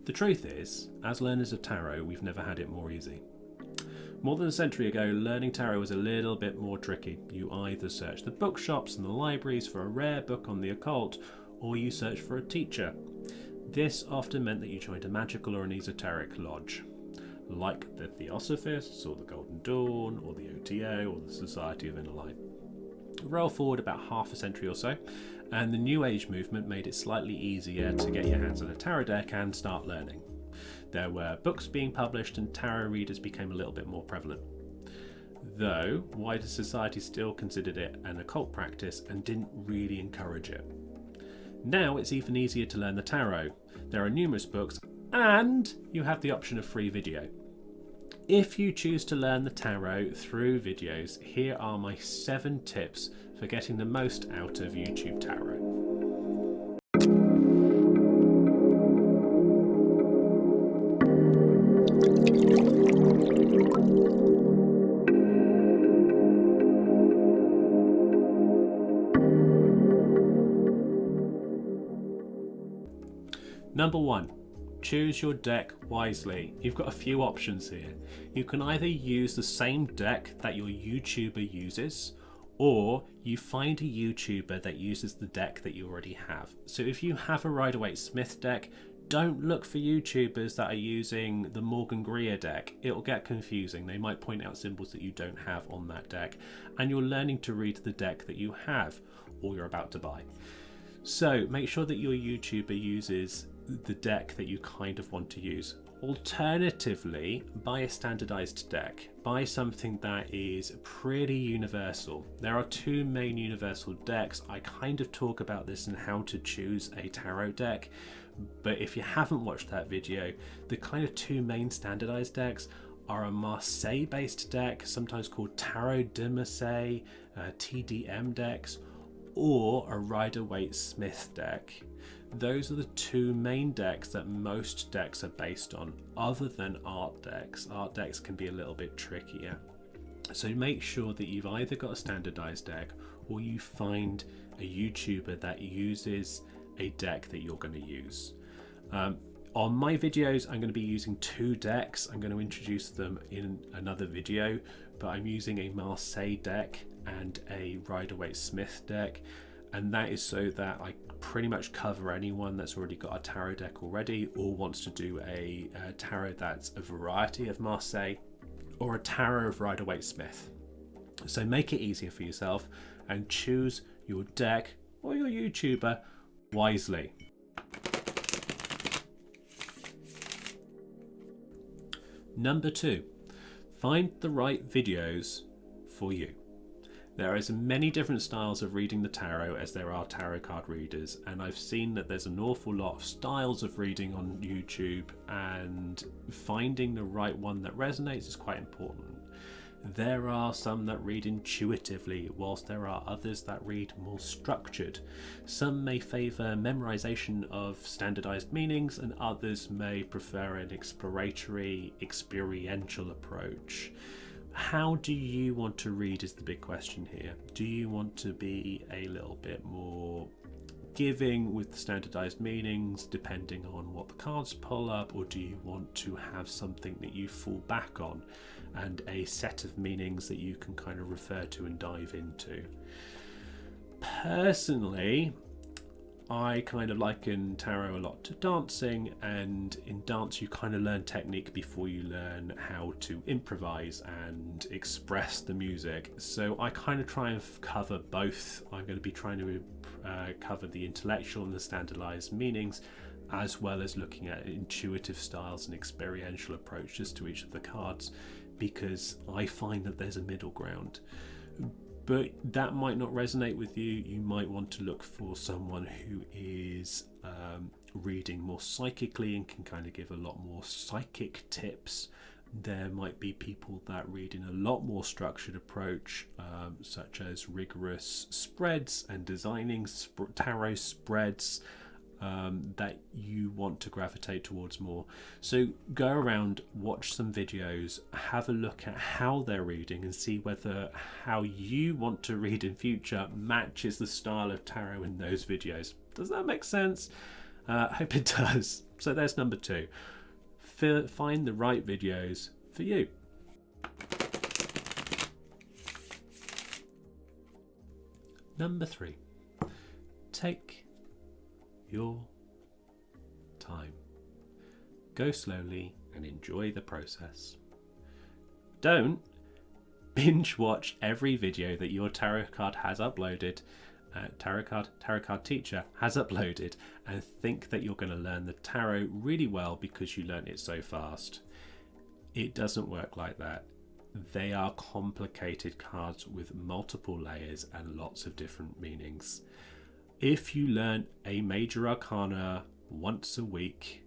The truth is, as learners of tarot, we've never had it more easy. More than a century ago, learning tarot was a little bit more tricky. You either searched the bookshops and the libraries for a rare book on the occult, or you searched for a teacher. This often meant that you joined a magical or an esoteric lodge, like the Theosophists, or the Golden Dawn, or the OTO, or the Society of Inner Light. Roll forward about half a century or so, and the New Age movement made it slightly easier to get your hands on a tarot deck and start learning. There were books being published and tarot readers became a little bit more prevalent. Though, wider society still considered it an occult practice and didn't really encourage it. Now it's even easier to learn the tarot. There are numerous books and you have the option of free video. If you choose to learn the tarot through videos, here are my 7 tips for getting the most out of YouTube tarot. Number 1. Choose your deck wisely. You've got a few options here. You can either use the same deck that your YouTuber uses, or you find a YouTuber that uses the deck that you already have. So if you have a Rider-Waite-Smith deck, don't look for YouTubers that are using the Morgan Greer deck. It'll get confusing. They might point out symbols that you don't have on that deck, and you're learning to read the deck that you have or you're about to buy. So make sure that your YouTuber uses the deck that you kind of want to use. Alternatively, buy a standardized deck. Buy something that is pretty universal. There are 2 main universal decks. I kind of talk about this and how to choose a tarot deck, but if you haven't watched that video, the kind of 2 main standardized decks are a Marseille based deck, sometimes called Tarot de Marseille, TDM decks, or a Rider-Waite-Smith deck. Those are the 2 main decks that most decks are based on, other than art decks. Art decks can be a little bit trickier. So make sure that you've either got a standardized deck or you find a YouTuber that uses a deck that you're going to use. On my videos, I'm going to be using 2 decks. I'm going to introduce them in another video, but I'm using a Marseille deck and a Rider-Waite-Smith deck, and that is so that I pretty much cover anyone that's already got a tarot deck already or wants to do a tarot that's a variety of Marseille or a tarot of Rider-Waite-Smith. So make it easier for yourself and choose your deck or your YouTuber wisely. Number 2, find the right videos for you. There are as many different styles of reading the tarot as there are tarot card readers, and I've seen that there's an awful lot of styles of reading on YouTube, and finding the right one that resonates is quite important. There are some that read intuitively, whilst there are others that read more structured. Some may favour memorization of standardized meanings, and others may prefer an exploratory, experiential approach. How do you want to read is the big question here. Do you want to be a little bit more giving with standardized meanings depending on what the cards pull up, or do you want to have something that you fall back on and a set of meanings that you can kind of refer to and dive into? Personally, I kind of liken tarot a lot to dancing, and in dance you kind of learn technique before you learn how to improvise and express the music. So I kind of try and cover both. I'm going to be trying to cover the intellectual and the standardized meanings, as well as looking at intuitive styles and experiential approaches to each of the cards, because I find that there's a middle ground. But that might not resonate with you. You might want to look for someone who is reading more psychically and can kind of give a lot more psychic tips. There might be people that read in a lot more structured approach, such as rigorous spreads and designing tarot spreads that you want to gravitate towards more. So go around, watch some videos, have a look at how they're reading and see whether how you want to read in future matches the style of tarot in those videos. Does that make sense? I hope it does. So there's number 2. Find the right videos for you. Number 3. Take your time. Go slowly and enjoy the process. Don't binge watch every video that your tarot card has uploaded, tarot card teacher has uploaded, and think that you're going to learn the tarot really well because you learned it so fast. It doesn't work like that. They are complicated cards with multiple layers and lots of different meanings. If you learn a major arcana once a week,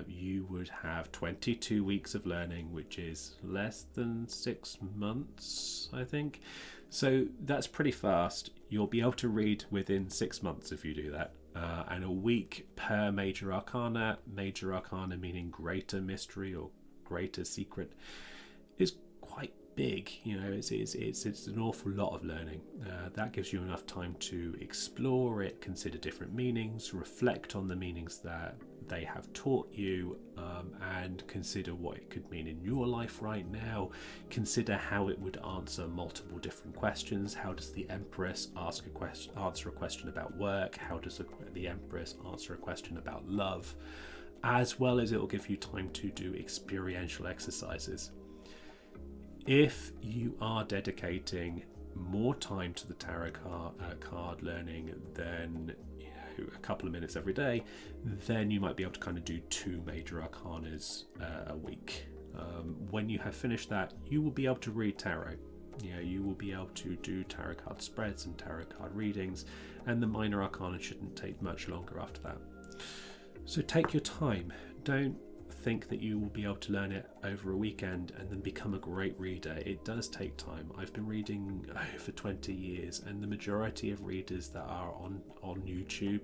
you would have 22 weeks of learning, which is less than 6 months, I think. So that's pretty fast. You'll be able to read within 6 months if you do that. And a week per major arcana meaning greater mystery or greater secret, is quite big. You know, it's an awful lot of learning. That gives you enough time to explore it, consider different meanings, reflect on the meanings that they have taught you, and consider what it could mean in your life right now. Consider how it would answer multiple different questions. How does the Empress answer a question about work? How does the Empress answer a question about love? As well as it will give you time to do experiential exercises. If you are dedicating more time to the tarot card learning than a couple of minutes every day, then you might be able to kind of do 2 major arcanas a week. When you have finished that, you will be able to read tarot. You will be able to do tarot card spreads and tarot card readings, and the minor arcana shouldn't take much longer after that. So take your time. Don't think that you will be able to learn it over a weekend and then become a great reader. It does take time. I've been reading for 20 years, and the majority of readers that are on YouTube,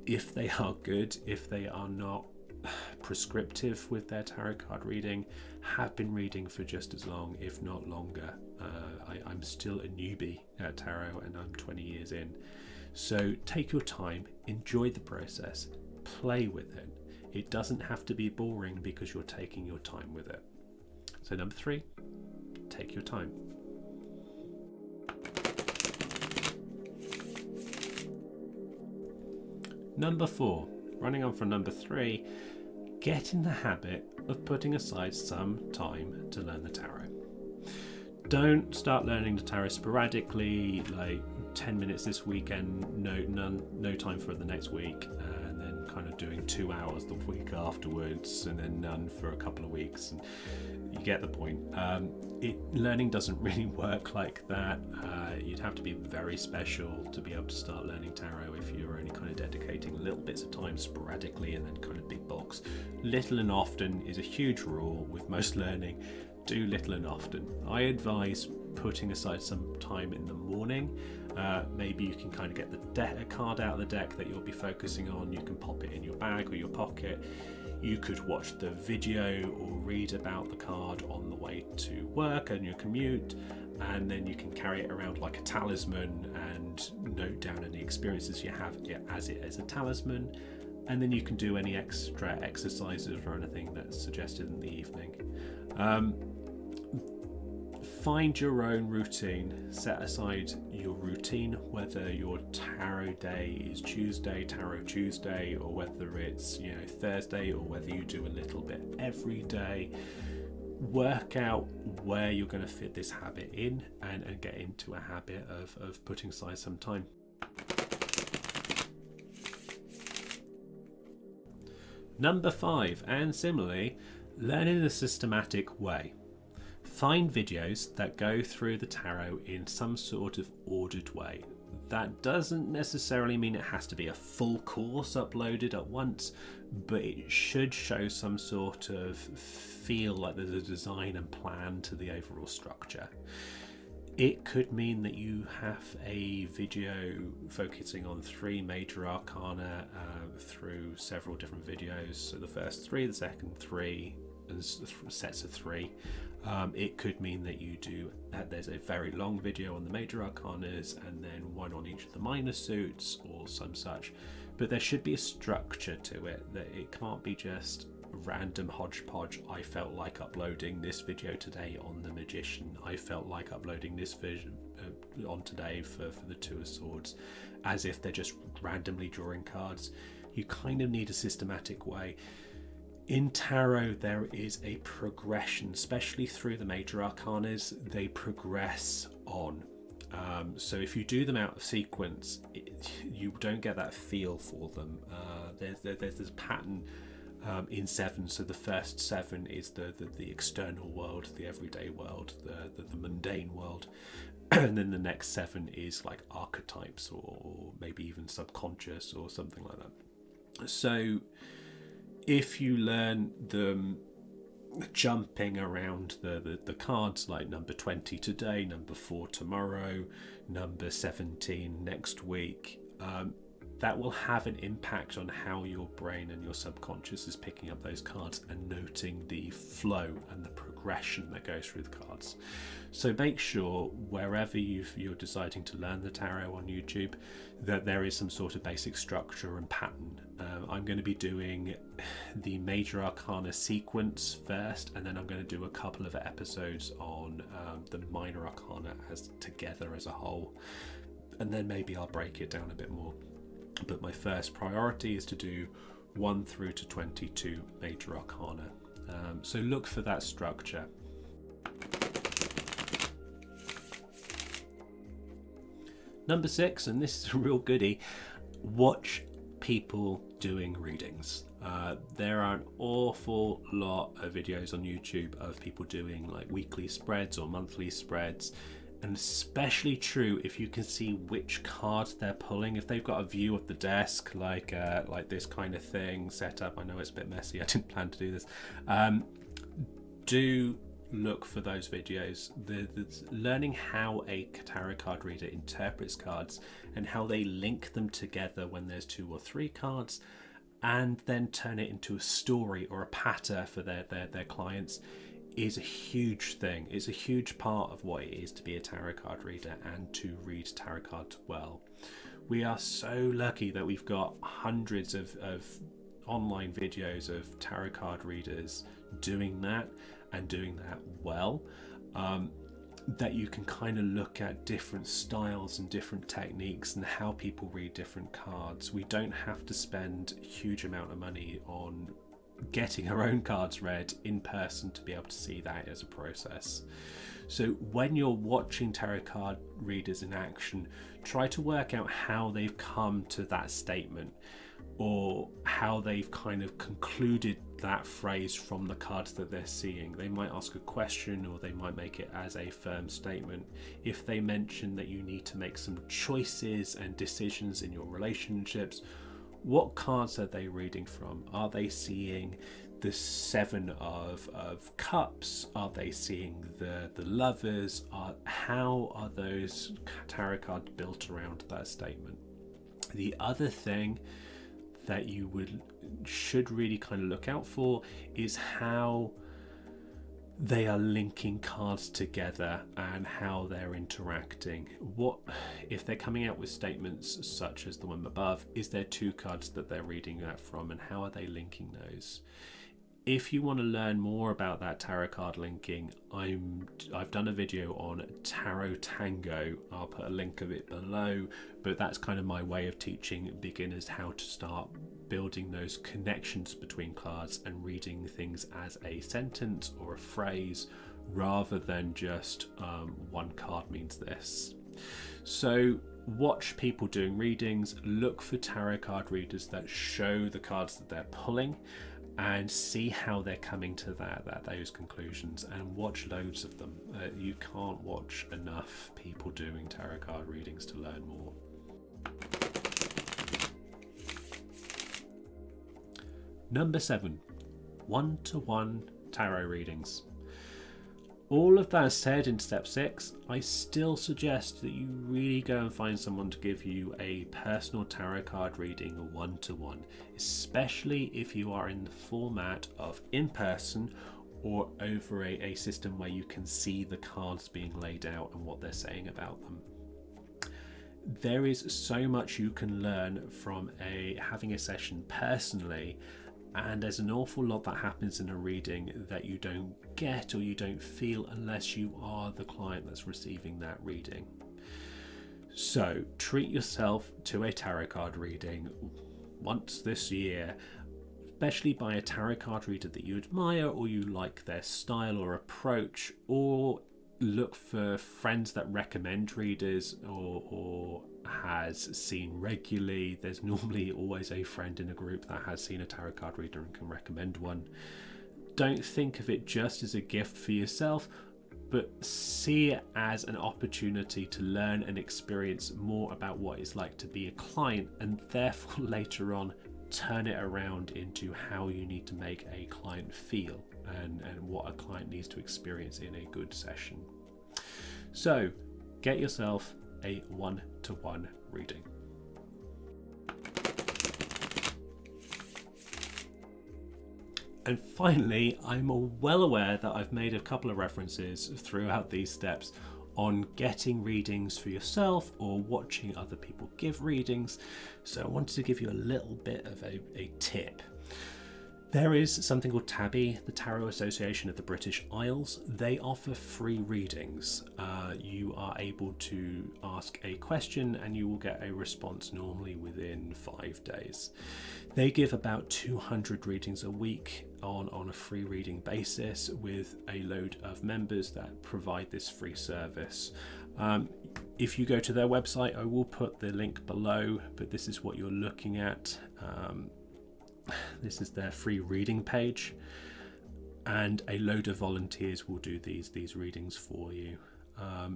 if they are good, if they are not prescriptive with their tarot card reading, have been reading for just as long, if not longer. I'm still a newbie at tarot, and I'm 20 years in. So take your time, enjoy the process, play with it. It doesn't have to be boring because you're taking your time with it. So number 3, take your time. Number 4, running on from number 3, get in the habit of putting aside some time to learn the tarot. Don't start learning the tarot sporadically, like 10 minutes this weekend, no time for the next week, and then kind of doing 2 hours the week afterwards, and then none for a couple of weeks. And you get the point. Learning doesn't really work like that. You'd have to be very special to be able to start learning tarot if you're only kind of dedicating little bits of time sporadically and then kind of big bulks. Little and often is a huge rule with most learning. Do little and often. I advise putting aside some time in the morning. Maybe you can kind of get a card out of the deck that you'll be focusing on. You can pop it in your bag or your pocket. You could watch the video or read about the card on the way to work and your commute, and then you can carry it around like a talisman and note down any experiences you have as it as a talisman. And then you can do any extra exercises or anything that's suggested in the evening. Find your own routine. Set aside your routine, whether your tarot day is Tarot Tuesday, or whether it's Thursday, or whether you do a little bit every day. Work out where you're going to fit this habit in, and get into a habit of putting aside some time. Number 5, and similarly, learn in a systematic way. Find videos that go through the tarot in some sort of ordered way. That doesn't necessarily mean it has to be a full course uploaded at once, but it should show some sort of feel like there's a design and plan to the overall structure. It could mean that you have a video focusing on 3 major arcana through several different videos. So the first 3, the second 3, and sets of 3. It could mean that there's a very long video on the major arcanas and then one on each of the minor suits or some such. but there should be a structure to it, that it can't be just random hodgepodge. I felt like uploading this video today on the Magician, I felt like uploading this vision on today for the Two of Swords, as if they're just randomly drawing cards. You kind of need a systematic way. In tarot, there is a progression, especially through the major arcanas. They progress on. So if you do them out of sequence, you don't get that feel for them. There's a pattern in 7. So the first 7 is the external world, the everyday world, the mundane world. And then the next 7 is like archetypes, or maybe even subconscious or something like that. So if you learn them jumping around the cards, like number 20 today, number 4 tomorrow, number 17 next week, that will have an impact on how your brain and your subconscious is picking up those cards and noting the flow and the progression that goes through the cards. So make sure wherever you're deciding to learn the tarot on YouTube, that there is some sort of basic structure and pattern. I'm going to be doing the major arcana sequence first, and then I'm going to do a couple of episodes on the minor arcana as together as a whole, and then maybe I'll break it down a bit more. But my first priority is to do 1 through to 22 major arcana. So look for that structure. Number 6, and this is a real goodie, watch people doing readings. There are an awful lot of videos on YouTube of people doing like weekly spreads or monthly spreads, and especially true if you can see which cards they're pulling. If they've got a view of the desk, like this kind of thing set up. I know it's a bit messy, I didn't plan to do this. Do look for those videos. The learning how a tarot card reader interprets cards and how they link them together when there's 2 or 3 cards, and then turn it into a story or a patter for their clients, is a huge thing. It's a huge part of what it is to be a tarot card reader and to read tarot cards well. We are so lucky that we've got hundreds of online videos of tarot card readers doing that, and doing that well, that you can kind of look at different styles and different techniques and how people read different cards. We don't have to spend a huge amount of money on getting our own cards read in person to be able to see that as a process. So when you're watching tarot card readers in action, try to work out how they've come to that statement, or how they've kind of concluded that phrase from the cards that they're seeing. They might ask a question, or they might make it as a firm statement. If they mention that you need to make some choices and decisions in your relationships, what cards are they reading from? Are they seeing the 7 of cups? Are they seeing the lovers? How are those tarot cards built around that statement? The other thing that you should really kind of look out for is how they are linking cards together and how they're interacting. What if they're coming out with statements such as the one above? Is there 2 cards that they're reading that from, and how are they linking those? If you want to learn more about that tarot card linking, I've done a video on Tarot Tango. I'll put a link of it below, but that's kind of my way of teaching beginners how to start building those connections between cards and reading things as a sentence or a phrase, rather than just one card means this. So watch people doing readings, look for tarot card readers that show the cards that they're pulling, and see how they're coming to those conclusions, and watch loads of them. You can't watch enough people doing tarot card readings to learn more. Number 7, 1-to-1 tarot readings. All of that said, in step 6, I still suggest that you really go and find someone to give you a personal tarot card reading 1-to-1, especially if you are in the format of in-person or over a system where you can see the cards being laid out and what they're saying about them. there is so much you can learn from having a session personally, and there's an awful lot that happens in a reading that you don't get or you don't feel unless you are the client that's receiving that reading. So treat yourself to a tarot card reading once this year, especially by a tarot card reader that you admire or you like their style or approach, or look for friends that recommend readers or has seen regularly. There's normally always a friend in a group that has seen a tarot card reader and can recommend one. Don't think of it just as a gift for yourself, but see it as an opportunity to learn and experience more about what it's like to be a client, and therefore later on turn it around into how you need to make a client feel and what a client needs to experience in a good session. So get yourself a one-to-one reading. And finally, I'm well aware that I've made a couple of references throughout these steps on getting readings for yourself or watching other people give readings. So I wanted to give you a little bit of a tip. There is something called TABI, the Tarot Association of the British Isles. They offer free readings. You are able to ask a question and you will get a response normally within 5 days. They give about 200 readings a week on a free reading basis, with a load of members that provide this free service. If you go to their website, I will put the link below, but this is what you're looking at. This is their free reading page, and a load of volunteers will do these readings for you.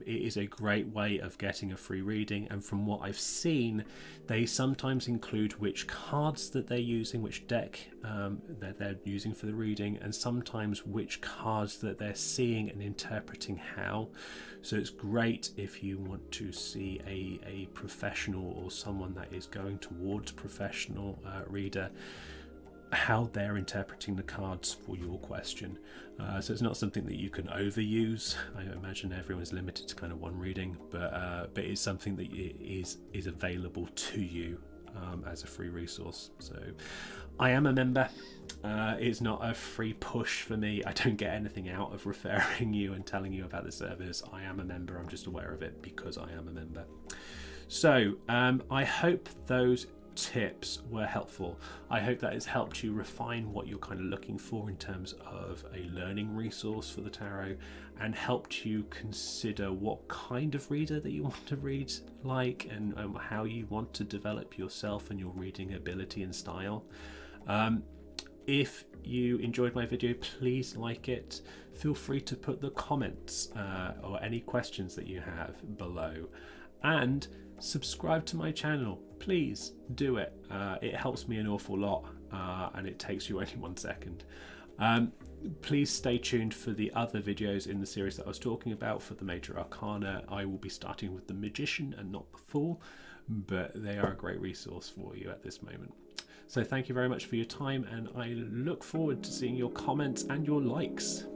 It is a great way of getting a free reading, and from what I've seen, they sometimes include which cards that they're using, which deck that they're using for the reading, and sometimes which cards that they're seeing and interpreting how. So it's great if you want to see a professional or someone that is going towards professional reader, how they're interpreting the cards for your question. So it's not something that you can overuse. I imagine everyone's limited to kind of one reading, but it's something that is available to you as a free resource. So I am a member. It's not a free push for me. I don't get anything out of referring you and telling you about the service. I am a member. I'm just aware of it because I am a member. So I hope those tips were helpful. I hope that has helped you refine what you're kind of looking for in terms of a learning resource for the tarot, and helped you consider what kind of reader that you want to read like, and how you want to develop yourself and your reading ability and style. If you enjoyed my video, please like it. Feel free to put the comments or any questions that you have below, and subscribe to my channel. Please do it. It helps me an awful lot, and it takes you only 1 second. Please stay tuned for the other videos in the series that I was talking about for the Major Arcana. I will be starting with the Magician and not the Fool, but they are a great resource for you at this moment. So thank you very much for your time, and I look forward to seeing your comments and your likes.